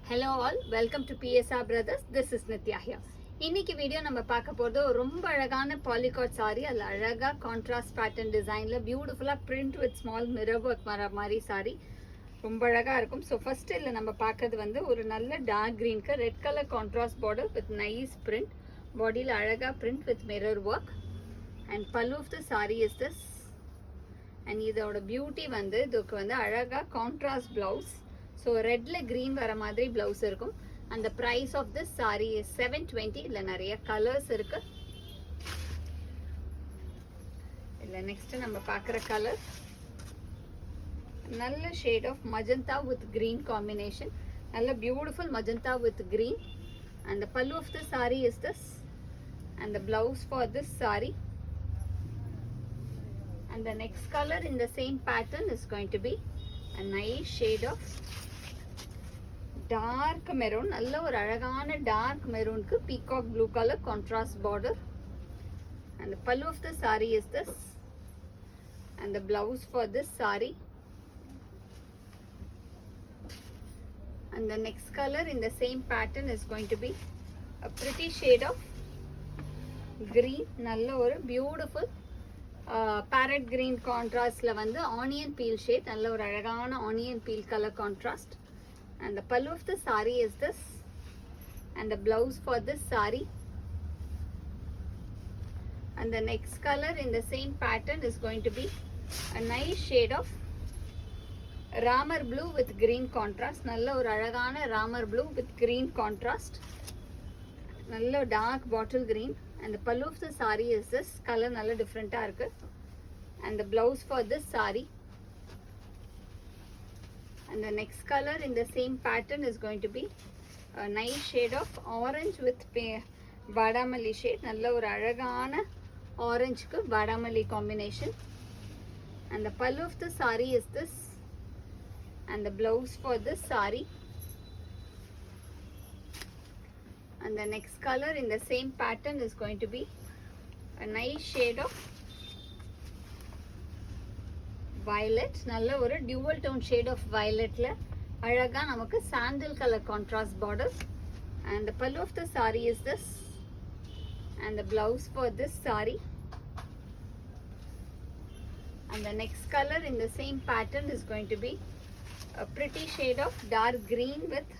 Hello all, welcome to PSR Brothers. This is Nitya here. இன்னைக்கு video நம்ம பார்க்க போறது ரொம்ப அழகான பாலிகாட் சாரி. அதுல அழகா கான்ட்ராஸ்ட் பேட்டர்ன் டிசைன்ல பியூட்டிஃபுல்லா print with small mirror work வர மாதிரி சாரி ரொம்ப அழகா இருக்கும். ஸோ ஃபர்ஸ்ட் இல்ல நம்ம பார்க்கறது வந்து ஒரு நல்ல டார்க் கிரீனுக்கு red colour contrast border with nice print, பாடியில் அழகா print with mirror work and pallu of the sari is this. And இதோட பியூட்டி வந்து இதுக்கு வந்து அழகா கான்ட்ராஸ்ட் பிளவுஸ். ஸோ ரெட்ல கிரீன் வர மாதிரி பிளவுஸ் இருக்கும். அந்த price of this sari is 720. இல்லை நிறைய கலர்ஸ் இருக்கு. இல்லை நெக்ஸ்ட் நம்ம பார்க்குற கலர் நல்ல shade of magenta with green combination. நல்ல beautiful magenta with green. And the pallu of the sari is this and the blouse for this saree. And the next color in the same pattern is going to be a nice shade of dark maroon. நல்ல ஒரு அழகான dark maroon க்கு peacock blue color contrast border. And the pallu of the saree is this and the blouse for this saree. And the next color in the same pattern is going to be a pretty shade of green. நல்ல ஒரு beautiful farad green கான்ட்ராஸ்ட்ல வந்து onion feel shade. நல்ல ஒரு அழகான onion peel colour contrast. And the pallu of the sari is this and the blouse for this sari. And the next colour in the same pattern is going to be a nice shade of Ramar blue with green contrast. நல்ல ஒரு அழகான Ramar blue with green contrast. நல்ல dark bottle green. And the pallu of the saree is this color. நல்ல டிஃப்ரெண்டா இருக்கு. And the blouse for this saree. And the next color in the same pattern is going to be a nice shade of orange with vadamalli shade. நல்ல ஒரு அழகான ஆரஞ்சுக்கு vadamalli combination. And the pallu of the saree is this and the blouse for this saree. And the next color in the same pattern is going to be a nice shade of violet. நல்ல ஒரு dual tone shade of violetல அழகா நமக்கு sandal color contrast border. And the pallu of the saree is this and the blouse for this saree. And the next color in the same pattern is going to be a pretty shade of dark green with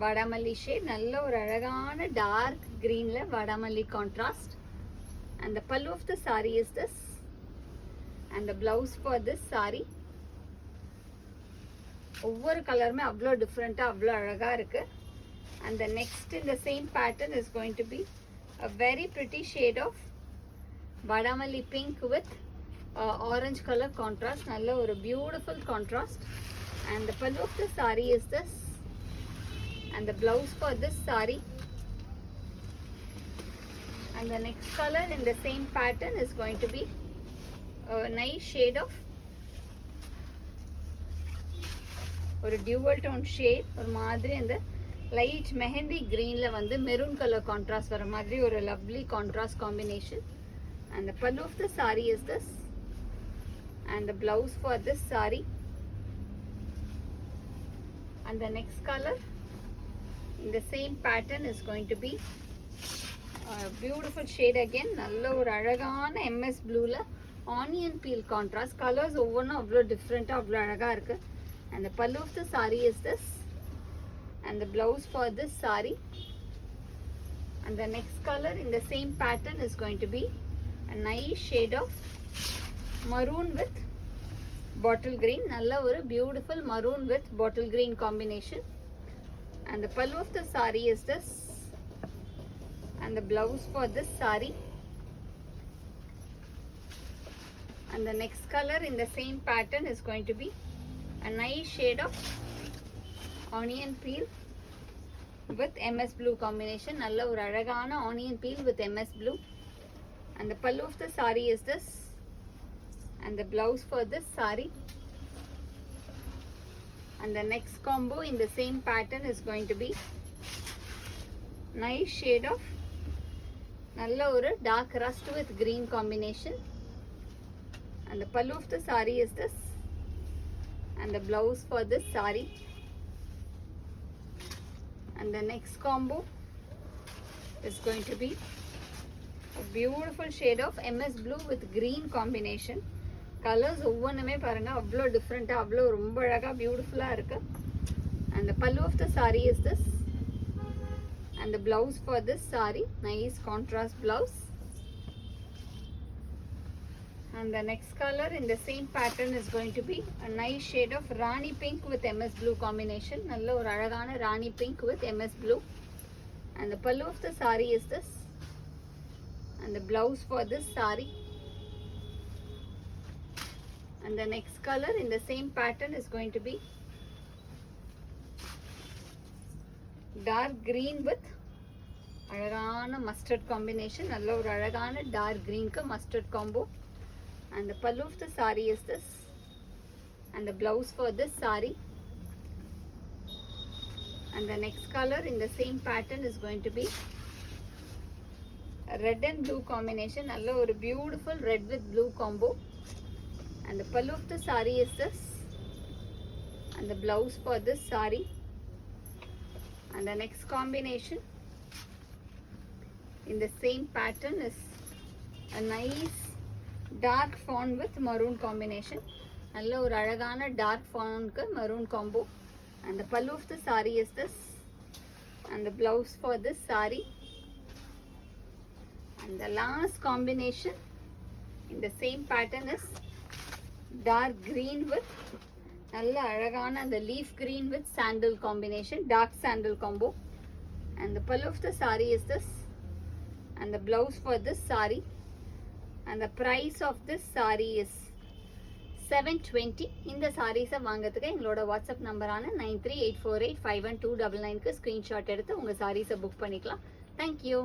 vadamalli shade. நல்ல ஒரு அழகான dark கிரீன்ல vadamalli contrast. And the pallu of the saree is this and the blouse for this saree. ஒவ்வொரு கலருமே அவ்வளோ டிஃப்ரெண்ட்டாக அவ்வளோ அழகாக இருக்கு. And the next in the same pattern is going to be a very pretty shade of vadamalli pink with orange color contrast. நல்ல ஒரு beautiful contrast. And the pallu of the saree is this and the blouse for this saree. And the next color in the same pattern is going to be a nice shade of ஒரு dual tone shade. ஒரு மாதிரி அந்த light mehndi கிரீன்ல வந்து maroon colour contrast வர மாதிரி ஒரு lovely contrast combination. And the pallu of the saree is this and the blouse for this saree. And the next color in the same pattern is going to be a beautiful shade again. நல்ல ஒரு அழகான MS blueல onion peel contrast. colors ஒவ்வொன்றும் அவ்வளோ டிஃப்ரெண்ட்டாக அவ்வளோ அழகாக இருக்கு. And the pallu of the saree is this and the blouse for this saree. And the next color in the same pattern is going to be a nice shade of maroon with bottle green. நல்ல ஒரு beautiful maroon with bottle green combination. And the pallu of the saree is this and the blouse for this saree. And the next color in the same pattern is going to be a nice shade of onion peel with MS blue combination. நல்ல ஒரு அழகான onion peel with MS blue. And the pallu of the saree is this and the blouse for this saree. And the next combo in the same pattern is going to be nice shade of நல்ல ஒரு dark rust with green combination. And the pallu of the saree is this and the blouse for this saree. And the next combo is going to be a beautiful shade of MS blue with green combination. Colors ஒவ்வொன்றுமே பாருங்க அவ்வளோ டிஃப்ரெண்ட்டாக அவ்வளோ ரொம்ப அழகாக பியூட்டிஃபுல்லாக இருக்கு. And the pallu of the saree is this. And the blouse for this saree, nice contrast blouse. And the next color in the same pattern is going to be a nice shade of Rani pink with MS blue combination. நல்ல ஒரு அழகான Rani pink with MS blue. And the pallu of the saree is this. And the blouse for this saree. And the next color in the same pattern is going to be dark green with அழகான mustard combination. நல்ல ஒரு அழகான dark green க்கு mustard combo. And the pallu of the saree is this. And the blouse for this saree. And the next color in the same pattern is going to be a red and blue combination. Nalla oru beautiful red with blue combo. And the pallu of the saree is this. And the blouse for this saree. And the next combination in the same pattern is a nice dark fawn with maroon combination. நல்ல ஒரு அழகான dark fawn க்கு maroon combo. And the pallu of the saree is this. And the blouse for this saree. And the last combination in the same pattern is dark green with நல்ல அழகான the leaf green with sandal combination, dark sandal combo. And the pallu of the saree is this. And the blouse for this saree. And the price of this saree is 720. இந்த சாரீஸை வாங்கிறதுக்கு எங்களோட WhatsApp நம்பரான 9384851299க்கு screenshot எடுத்து உங்கள் சாரீஸை book பண்ணிக்கலாம். Thank you.